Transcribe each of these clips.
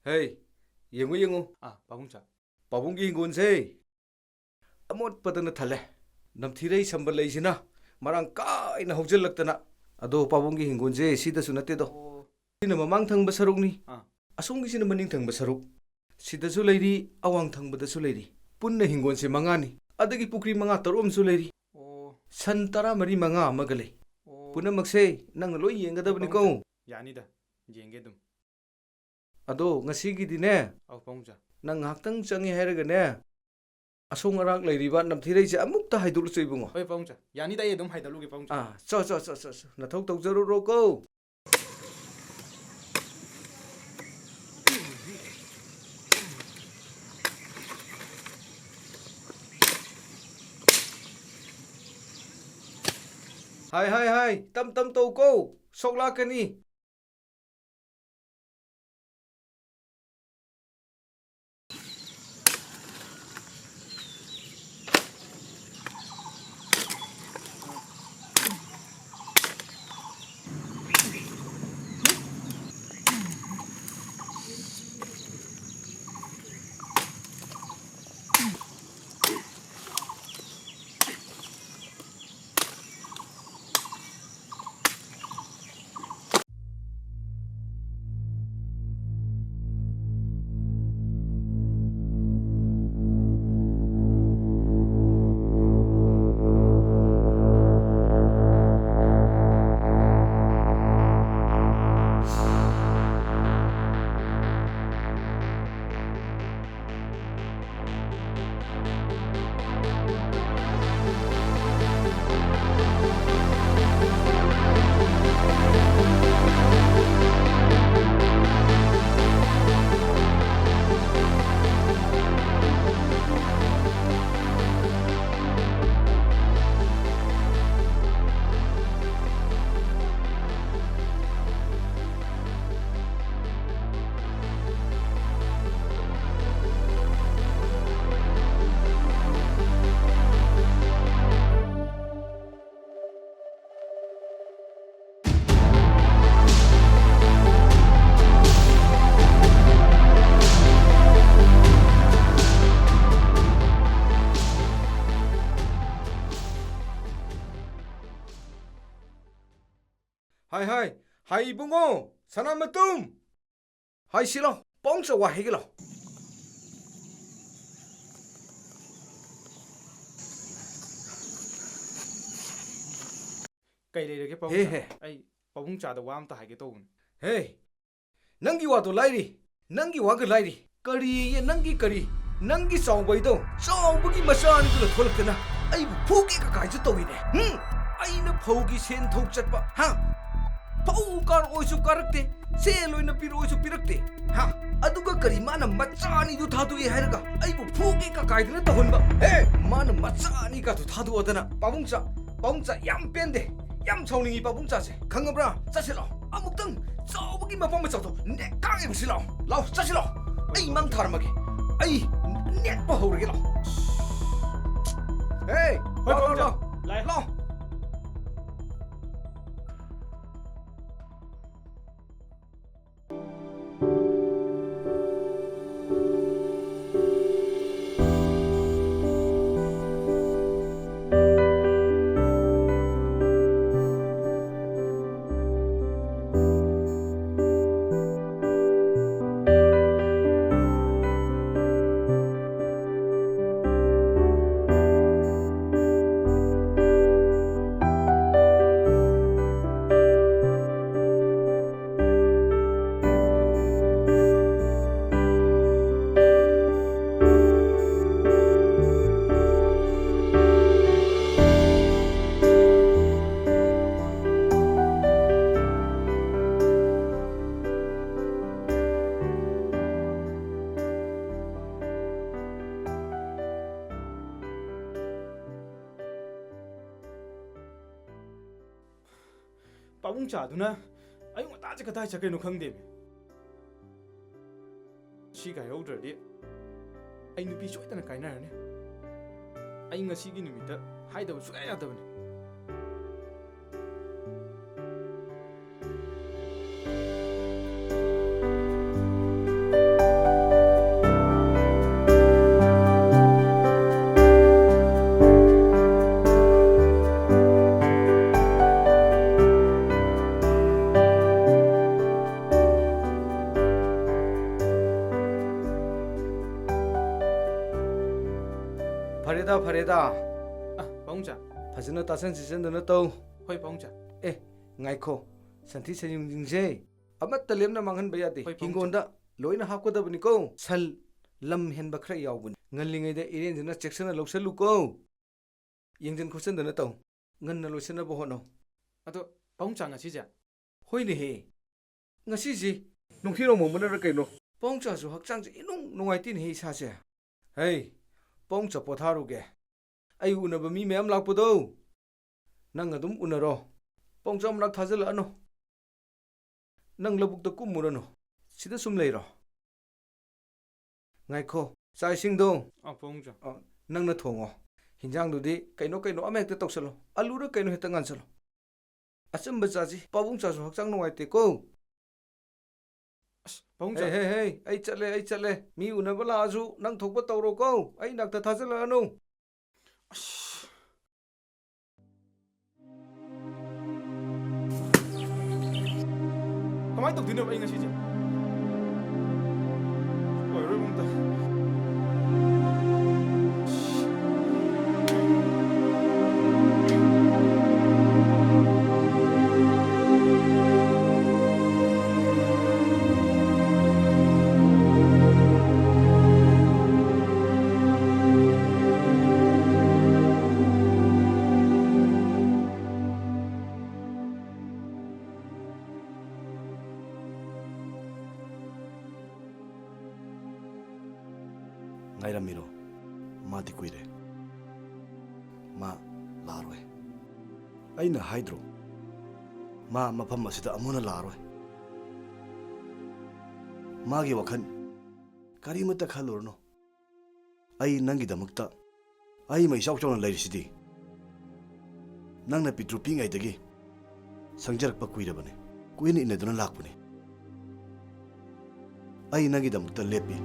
Hey, yengu yengu. Pabungcha. Pabunggi hingonse. Amot padana thale. Namthirei sambal leisina. Marang kai na hojel laktana. Ado pabunggi hingonse sida sunate do. Sina mamang thang basaruk ni. Asunggi sina maning thang basaruk. Sida su leiri awang thang bada su leiri. Punna hingonse mangani. Adagi pukri manga tarom su leiri. Santara mari manga amagale. Punna makse nang loi yengadabni ko. Yani da. Yenge dum. Ado ngasigidine. Pabungcha. Nang haktang changi hairagane. Asung arak leiriba namthirei se amukta haidul soibungo. Hoi Pabungcha. Yani da yedum haidalugi Pabungcha. So. Nathok tawjaruro ko. Hai. Tam tau ko. Sokla kani. Hai bungo. Sana matum. Hai silo. Pongsa wahigilo. Kay leirage Pabungcha. Ai Pabungcha da wam ta haige tawun. Hey. Nangi wato lairi. Nangi waga lairi. Kari ye nangi kari. Nangi sawbaido. Sawbagi masani kula tholakana. Ai phugi ka kai chu tawine. Aina phaugi sen thok chatpa. Ha. Pau kar oisu karakte. Se loina pir oisu pirakte. Ha. Aduga kari mana machani du thadu ye hairaga. Ai bu phugi ka kai dana tahunba. Hey. Mana machani ka du thadu adana. Pabungcha yam pende. Yam chawningi Pabungcha se. Khangabra. Chasilo. Amuktang chawbagi mapam chawto. Ne kangi busilo. Lao chasilo. Ai mang tharmage. Ai net pa horage lo. Hey. Hoi Pabungcha. Lai. Lao. Pabungcha duna ayu ngata je kadai chakai no khangde me. Si ga yaudradi ai nupi soitana kainarane. Ai ngasigi numita haidaba suya yadabane. ꯐꯔꯦꯗ ꯄꯥꯕꯨꯡꯆꯥ ꯐꯖꯅ ꯇꯥꯁꯟ ꯁꯤꯁꯟꯗꯅ ꯇꯧ ꯍꯣꯏ ꯄꯥꯕꯨꯡꯆꯥ ꯉꯥꯏꯈꯣ ꯁꯟꯊꯤ ꯁꯟꯌꯨꯡꯁꯤꯡꯁꯦ ꯑꯃꯠꯇ ꯂꯦꯝꯅ ꯃꯥꯡꯍꯟꯕ ꯌꯥꯗꯦ ꯍꯣꯏ, ꯄꯥꯕꯨꯡꯆꯥ. ꯍꯤꯡꯒꯣꯟꯗ ꯂꯣꯏꯅ ꯍꯥꯞꯀꯗꯕꯅꯤꯀꯣ ꯁꯜ ꯂꯝ ꯍꯦꯟꯕ ꯈꯔ ꯌꯥꯎꯕꯅꯤ ꯉꯜꯂꯤꯉꯩꯗ ꯏꯔꯦꯟꯖꯅ ꯆꯦꯛꯁꯤꯟꯅ ꯂꯧꯁꯜꯂꯨꯀꯣ ꯌꯦꯡꯖꯟ ꯈꯣꯠꯆꯟꯗꯅ ꯇꯧ ꯉꯟꯅ ꯂꯣꯏꯁꯤꯟꯅꯕ ꯍꯣꯠꯅꯧ ꯑꯗꯣ ꯄꯥꯕꯨꯡꯆꯥ ꯉꯁꯤꯁꯦ ꯍꯣꯏꯅꯦꯍꯦ ꯉꯁꯤꯁꯤ ꯅꯨꯡꯊꯤꯔꯣꯡ ꯃꯪꯕꯅꯔ ꯀꯩꯅꯣ ꯄꯥꯎꯡꯆꯥꯁꯨ ꯍꯛꯆꯥꯡꯁꯦ ꯏꯅꯨꯡ ꯅꯨꯡꯉꯥꯏꯇꯦꯅꯦꯍꯦ ꯏꯁꯥꯁꯦ ꯍꯩ ꯄꯥꯎꯡꯆꯥ ꯄꯣꯊꯥꯔꯨꯒꯦ ꯑꯩ ꯎꯅꯕ ꯃꯤ ꯃꯌꯥꯝ ꯂꯥꯛꯄꯗꯣ ꯅꯪ ꯑꯗꯨꯝ ꯎꯅꯔꯣ ꯄꯥꯎꯡꯆꯥ ꯃꯅꯥꯛ ꯊꯥꯖꯤꯜꯂꯛꯑꯅꯨ ꯅꯪ ꯂꯧꯕꯨꯛꯇ ꯀꯨꯝꯃꯨꯔꯅꯨ ꯁꯤꯗ ꯁꯨꯝ ꯂꯩꯔꯣ ꯉꯥꯏꯈꯣ ꯆꯥꯛ ꯏꯁꯤꯡꯗꯣ ꯄꯥꯕꯨꯡꯆꯥ ꯅꯪꯅ ꯊꯣꯡꯉꯣ ꯍꯤꯟꯖꯥꯡꯗꯨꯗꯤ ꯀꯩꯅꯣ ꯑꯃ ꯍꯦꯛꯇ ꯇꯧꯁꯜꯂꯣ ꯑꯂꯨꯔ ꯀꯩꯅꯣ ꯍꯦꯛꯇ ꯉꯥꯟꯁꯜꯂꯣ ꯑꯆꯝꯕ ꯆꯥꯁꯤ ꯄꯥꯕꯨꯡꯆꯥꯁꯨ ꯍꯛꯆꯥꯡ ꯅꯨꯡꯉꯥꯏꯇꯦꯀꯣ ꯄꯥꯕꯨꯡꯆꯥ ꯍꯦ ꯑꯩ ꯆꯠꯂꯦ ꯃꯤ ꯎꯅꯕ ꯂꯥꯛꯑꯁꯨ ꯅꯪ ꯊꯣꯛꯄ ꯇꯧꯔꯣꯀꯣ ꯑꯩ ꯅꯥꯛꯇ ꯊꯥꯖꯤꯜꯂꯛꯑꯅꯨ ꯀꯃꯥꯏꯅ ꯇꯧꯗꯣꯏꯅꯣꯕ ꯑꯩ ꯉꯁꯤꯁꯦ ꯑꯣꯏꯔꯣꯏ ꯄꯥꯕꯨꯡꯆꯥ ꯉꯥꯏꯔꯝꯃꯤꯔꯣ ꯃꯥꯗꯤ ꯀꯨꯏꯔꯦ ꯃꯥ ꯂꯥꯛꯑꯔꯣꯏ ꯑꯩꯅ ꯍꯥꯏꯗ꯭ꯔꯣ ꯃꯥ ꯃꯐꯝ ꯑꯁꯤꯗ ꯑꯃꯨꯛ ꯍꯟꯅ ꯂꯥꯛꯑꯔꯣꯏ ꯃꯥꯒꯤ ꯋꯥꯈꯜ ꯀꯔꯤꯃꯠꯇ ꯈꯜꯂꯨꯔꯅꯨ ꯑꯩ ꯅꯪꯒꯤꯗꯃꯛꯇ ꯑꯩ ꯏꯆꯥꯎ ꯆꯥꯎꯅ ꯂꯩꯔꯤꯁꯤꯗꯤ ꯅꯪꯅ ꯄꯤꯇ꯭ꯔꯨ ꯄꯤꯉꯩꯗꯒꯤ ꯁꯪꯖꯔꯛꯄ ꯀꯨꯏꯔꯕꯅꯤ ꯀꯨꯏꯅ ꯏꯟꯅꯗꯨꯅ ꯂꯥꯛꯄꯅꯤ ꯑꯩ ꯅꯪꯒꯤꯗꯃꯛꯇ ꯂꯦꯞꯄꯤ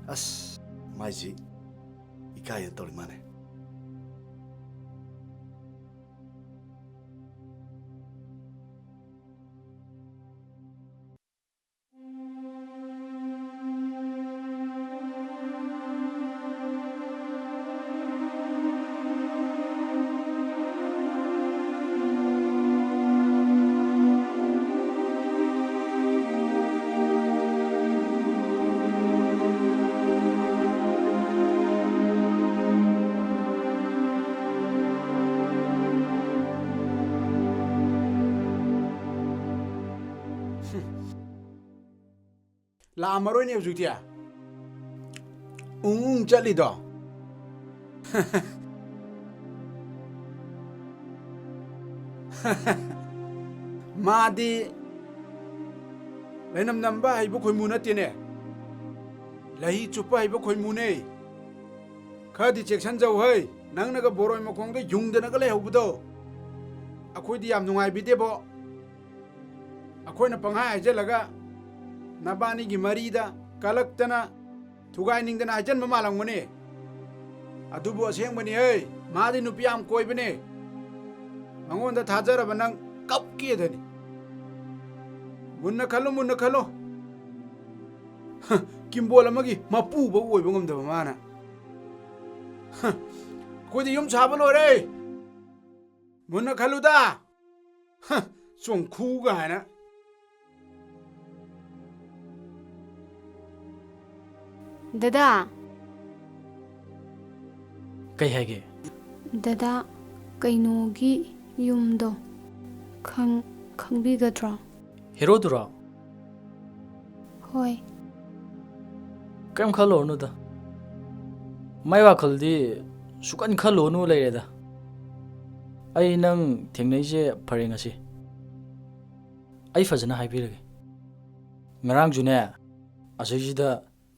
ꯑꯁ ꯃꯥꯏꯁꯤ ꯏꯀꯥꯏꯅ ꯇꯧꯔꯤ ꯃꯥꯅꯦ ꯂꯥꯛꯑꯝꯃꯔꯣꯏꯅꯦ ꯍꯧꯖꯤꯛꯇꯤ ꯆꯠꯂꯤꯗꯣ ꯃꯥꯗꯤ ꯂꯩꯅꯝ ꯅꯝꯕ ꯍꯩꯕ ꯈꯣꯏꯃꯨ ꯅꯠꯇꯦꯅꯦ ꯂꯩ ꯆꯨꯞꯄ ꯍꯩꯕ ꯈꯣꯏꯃꯨꯅꯦ ꯈꯔꯗꯤ ꯆꯦꯛꯁꯟꯖꯧ ꯍꯩ ꯅꯪꯅꯒ ꯕꯣꯔꯣꯏ ꯃꯈꯣꯡꯗ ꯌꯨꯡꯗꯅꯒ ꯂꯩꯍꯧꯕꯗꯣ ꯑꯩꯈꯣꯏꯗꯤ ꯌꯥꯝ ꯅꯨꯡꯉꯥꯏꯕꯤꯗꯦꯕꯣ ꯑꯩꯈꯣꯏꯅ ꯄꯪꯍꯥꯏ ꯍꯥꯏꯖꯜꯂꯒ ꯅꯕꯥꯅꯤꯒꯤ ꯃꯔꯤꯗ ꯀꯂꯛꯇꯅ ꯊꯨꯒꯥꯏꯅꯤꯡꯗꯅ ꯍꯥꯏꯖꯟꯕ ꯃꯥꯜꯂꯝꯒꯅꯤ ꯑꯗꯨꯕꯨ ꯑꯁꯦꯡꯕꯅꯤ ꯍꯩ ꯃꯥꯗꯤ ꯅꯨꯄꯤ ꯌꯥꯝ ꯀꯣꯏꯕꯅꯦ ꯃꯉꯣꯟꯗ ꯊꯥꯖꯔꯕ ꯅꯪ ꯀꯞꯀꯦꯗꯅꯤ ꯃꯨꯟꯅ ꯈꯜꯂꯣ ꯀꯤꯝꯕꯣꯜ ꯑꯃꯒꯤ ꯃꯄꯨꯕ ꯑꯣꯏꯕ ꯉꯝꯗꯕ ꯃꯥꯅ ꯑꯩꯈꯣꯏꯗꯤ ꯌꯨꯝ ꯁꯥꯕ ꯂꯣꯏꯔꯦ ꯃꯨꯟꯅ ꯈꯜꯂꯨꯗ ꯆꯣꯡꯈꯨ ꯀꯥꯏꯅ ꯗꯗꯥ ꯀꯩ ꯍꯥꯏꯒꯦ ꯗꯗꯥ ꯀꯩꯅꯣꯒꯤ ꯌꯨꯝꯗꯣ ꯈꯪꯕꯤꯒꯗ꯭ꯔꯣ ꯍꯦꯔꯣꯗꯨꯔꯣ ꯍꯣꯏ ꯀꯩꯝ ꯈꯜꯂꯨꯔꯅꯨꯗ ꯃꯥꯏ ꯋꯥꯈꯜꯗꯤ ꯁꯨꯀꯟ ꯈꯜꯂꯨꯔꯅꯨ ꯂꯩꯔꯦꯗ ꯑꯩ ꯅꯪ ꯊꯦꯡꯅꯩꯁꯦ ꯐꯔꯦ ꯉꯁꯤ ꯑꯩ ꯐꯖꯅ ꯍꯥꯏꯕꯤꯔꯒꯦ ꯉꯔꯥꯡꯁꯨꯅꯦ ꯑꯁꯤꯁꯤꯗ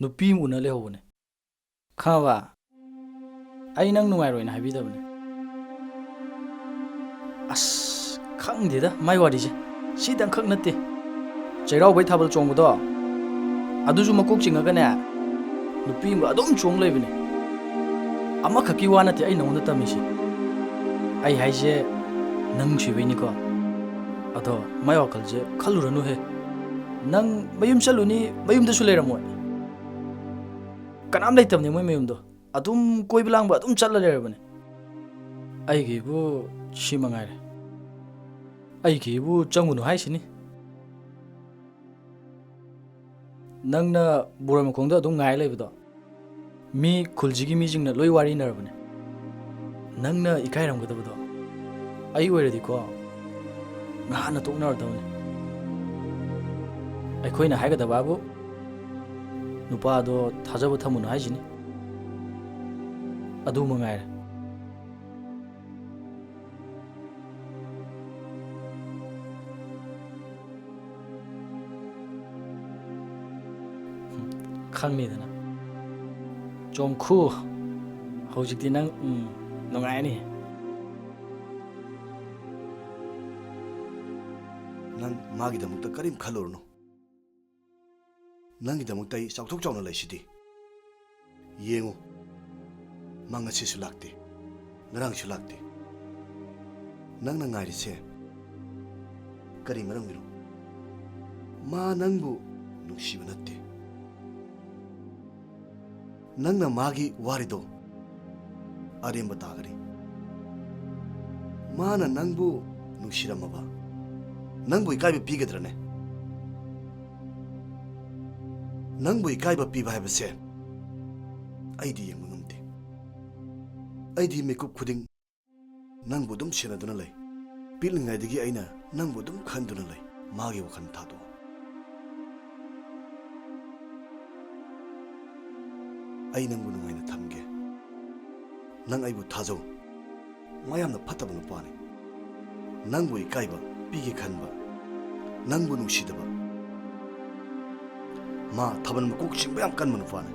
ꯅꯨꯄꯤ ꯑꯃ ꯎꯅ ꯂꯩꯍꯧꯕꯅꯦ ꯈꯪꯉꯕ ꯑꯩ ꯅꯪ ꯅꯨꯡꯉꯥꯏꯔꯣꯏꯅ ꯍꯥꯏꯕꯤꯗꯕꯅꯦ ꯑꯁ ꯈꯪꯗꯦꯗ ꯃꯥꯏ ꯋꯥꯔꯤꯁꯦ ꯁꯤꯗꯪꯈꯛ ꯅꯠꯇꯦ ꯆꯩꯔꯥꯎꯕꯩ ꯊꯥꯕꯜ ꯆꯣꯡꯕꯗꯣ ꯑꯗꯨꯁꯨ ꯃꯀꯣꯛ ꯆꯤꯡꯉꯒꯅꯦ ꯅꯨꯄꯤ ꯑꯃꯒ ꯑꯗꯨꯝ ꯆꯣꯡ ꯂꯩꯕꯅꯦ ꯑꯃꯈꯛꯀꯤ ꯋꯥ ꯅꯠꯇꯦ ꯑꯩ ꯅꯉꯣꯟꯗ ꯇꯝꯃꯤꯁꯤ ꯑꯩ ꯍꯥꯏꯁꯦ ꯅꯪ ꯅꯨꯡꯁꯤꯕꯩꯅꯤꯀꯣ ꯑꯗꯣ ꯃꯥꯏ ꯋꯥꯈꯜꯁꯦ ꯈꯜꯂꯨꯔꯅꯨꯍꯦ ꯅꯪ ꯃꯌꯨꯝ ꯆꯠꯂꯨꯅꯤ ꯃꯌꯨꯝꯗꯁꯨ ꯂꯩꯔꯝꯃꯣꯏ ꯀꯅꯥꯝ ꯂꯩꯇꯕꯅꯤ ꯃꯣꯏ ꯃꯌꯨꯝꯗꯣ ꯑꯗꯨꯝ ꯀꯣꯏꯕ ꯂꯥꯡꯕ ꯑꯗꯨꯝ ꯆꯠꯂ ꯂꯩꯔꯕꯅꯦ ꯑꯩꯒꯤꯕꯨ ꯁꯤ ꯃꯉꯥꯏꯔꯦ ꯑꯩꯒꯤꯕꯨ ꯆꯪꯉꯨꯅꯨ ꯍꯥꯏꯁꯤꯅꯤ ꯅꯪꯅ ꯕꯣꯔꯣꯏ ꯃꯈꯣꯡꯗ ꯑꯗꯨꯝ ꯉꯥꯏ ꯂꯩꯕꯗꯣ ꯃꯤ ꯈꯨꯜꯁꯤꯒꯤ ꯃꯤꯁꯤꯡꯅ ꯂꯣꯏ ꯋꯥꯔꯤꯅꯔꯕꯅꯦ ꯅꯪꯅ ꯏꯀꯥꯏꯔꯝꯒꯗꯕꯗꯣ ꯑꯩ ꯑꯣꯏꯔꯗꯤꯀꯣ ꯉꯍꯥꯟꯅ ꯇꯣꯛꯅꯔꯗꯕꯅꯤ ꯑꯩꯈꯣꯏꯅ ꯍꯥꯏꯒꯗꯕꯕꯨ ꯅꯨꯄꯥꯗꯣ ꯊꯥꯖꯕ ꯊꯝꯃꯨꯅꯨ ꯍꯥꯏꯁꯤꯅꯤ ꯑꯗꯨ ꯃꯉꯥꯏꯔꯦ ꯈꯪꯅꯤꯗꯅ ꯆꯣꯡꯈꯨ ꯍꯧꯖꯤꯛꯇꯤ ꯅꯪ ꯅꯨꯡꯉꯥꯏꯔꯅꯤ ꯅꯪ ꯃꯥꯒꯤꯗꯃꯛꯇ ꯀꯔꯤꯝ ꯈꯜꯂꯨꯔꯅꯨ ꯅꯪꯒꯤꯗꯃꯛꯇ ꯑꯩ ꯆꯥꯎꯊꯣꯛ ꯆꯥꯎꯅ ꯂꯩꯁꯤꯗꯤ ꯌꯦꯡꯉꯨ ꯃꯥ ꯉꯁꯤꯁꯨ ꯂꯥꯛꯇꯦ ꯉꯔꯥꯡꯁꯨ ꯂꯥꯛꯇꯦ ꯅꯪꯅ ꯉꯥꯏꯔꯤꯁꯦ ꯀꯔꯤ ꯃꯔꯝꯒꯤꯅꯣ ꯃꯥ ꯅꯪꯕꯨ ꯅꯨꯡꯁꯤꯕ ꯅꯠꯇꯦ ꯅꯪꯅ ꯃꯥꯒꯤ ꯋꯥꯔꯤꯗꯣ ꯑꯔꯦꯝꯕ ꯇꯥꯒꯅꯤ ꯃꯥꯅ ꯅꯪꯕꯨ ꯅꯨꯡꯁꯤꯔꯝꯃꯕ ꯅꯪꯕꯨ ꯏꯀꯥꯏꯕ ꯄꯤꯒꯗ꯭ꯔꯅꯦ ꯅꯪꯕꯨ ꯏꯀꯥꯏꯕ ꯄꯤꯕ ꯍꯥꯏꯕꯁꯦ ꯑꯩꯗꯤ ꯌꯦꯡꯕ ꯉꯝꯗꯦ ꯑꯩꯗꯤ ꯃꯤꯀꯨꯞ ꯈꯨꯗꯤꯡ ꯅꯪꯕꯨ ꯑꯗꯨꯝ ꯁꯦꯟꯅꯗꯨꯅ ꯂꯩ ꯄꯤꯛꯂꯤꯉꯩꯗꯒꯤ ꯑꯩꯅ ꯅꯪꯕꯨ ꯑꯗꯨꯝ ꯈꯟꯗꯨꯅ ꯂꯩ ꯃꯥꯒꯤ ꯋꯥꯈꯜ ꯊꯥꯗꯣꯛꯑꯣ ꯑꯩ ꯅꯪꯕꯨ ꯅꯨꯡꯉꯥꯏꯅ ꯊꯝꯒꯦ ꯅꯪ ꯑꯩꯕꯨ ꯊꯥꯖꯧ ꯃꯥ ꯌꯥꯝꯅ ꯐꯠꯇꯕ ꯅꯨꯄꯥꯅꯤ ꯅꯪꯕꯨ ꯏꯀꯥꯏꯕ ꯄꯤꯒꯦ ꯈꯟꯕ ꯅꯪꯕꯨ ꯅꯨꯡꯁꯤꯗꯕ ꯃꯥ ꯊꯥꯕꯜ ꯃꯀꯣꯛ ꯆꯤꯡꯕ ꯌꯥꯝ ꯀꯟꯕ ꯅꯨꯄꯥꯅꯤ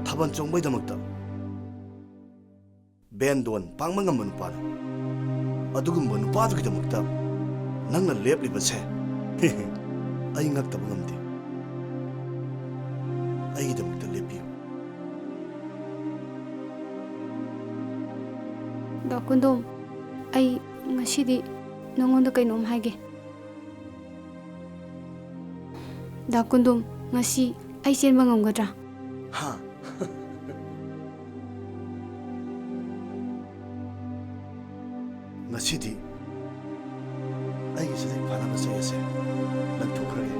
ꯊꯥꯕꯜ ꯆꯣꯡꯕꯩꯗꯃꯛꯇ ꯕꯦꯟꯗꯣꯟ ꯄꯥꯡꯕ ꯉꯝꯕ ꯅꯨꯄꯥꯅꯤ ꯑꯗꯨꯒꯨꯝꯕ ꯅꯨꯄꯥꯗꯨꯒꯤꯗꯃꯛꯇ ꯅꯪꯅ ꯂꯦꯞꯂꯤꯕꯁꯦ ꯑꯩ ꯉꯛꯇꯕ ꯉꯝꯗꯦ ꯑꯩꯒꯤꯗꯃꯛꯇ ꯂꯦꯞꯄꯤꯌꯨ ꯗꯥ ꯀꯨꯟꯗꯣꯝ ꯑꯩ ꯉꯁꯤꯗꯤ ꯅꯉꯣꯟꯗ ꯀꯩꯅꯣꯝ ꯍꯥꯏꯒꯦ ꯗꯥ ꯀꯨꯟꯗꯣꯝ ꯉꯁꯤ ꯑꯩ ꯆꯦꯟꯕ ꯉꯝꯒꯗ꯭ꯔꯥ ꯍꯥ ꯉꯁꯤꯗꯤ ꯑꯩꯒꯤ ꯁꯖꯤꯛ ꯐꯥꯅꯕ ꯆꯩ ꯑꯁꯦ ꯂꯪꯊꯣꯛꯈ꯭ꯔꯒꯦ